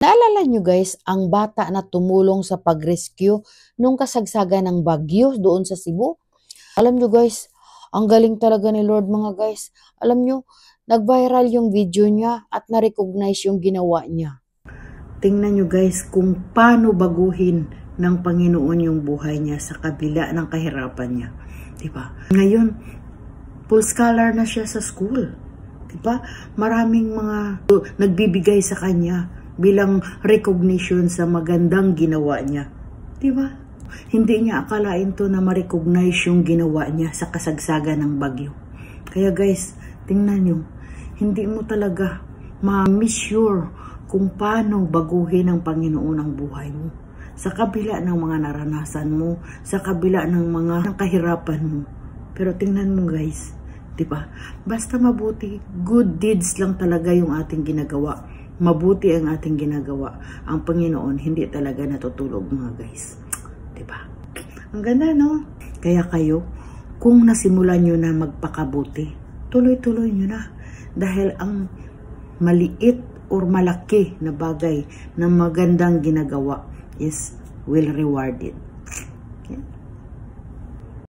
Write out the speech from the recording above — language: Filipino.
Naalala nyo guys, ang bata na tumulong sa pag-rescue nung kasagsagan ng bagyo doon sa Cebu? Alam nyo guys, ang galing talaga ni Lord mga guys. Alam nyo, nag-viral yung video niya at na-recognize yung ginawa niya. Tingnan nyo guys kung paano baguhin ng Panginoon yung buhay niya sa kabila ng kahirapan niya. Diba? Ngayon, full scholar na siya sa school. Diba? Maraming mga nagbibigay sa kanya bilang recognition sa magandang ginawa niya. Diba? Hindi niya akalain to na ma-recognize yung ginawa niya sa kasagsagan ng bagyo. Kaya guys, tingnan nyo, hindi mo talaga ma-sure kung paano baguhin ng Panginoon ang buhay mo. Sa kabila ng mga naranasan mo, sa kabila ng mga kahirapan mo. Pero tingnan mo guys, diba? Basta mabuti, good deeds lang talaga yung ating ginagawa. Mabuti ang ating ginagawa. Ang Panginoon hindi talaga natutulog mga guys. Diba? Ang ganda, no? Kaya kayo, kung nasimulan nyo na magpakabuti, tuloy-tuloy nyo na. Dahil ang maliit or malaki na bagay na magandang ginagawa is will reward it.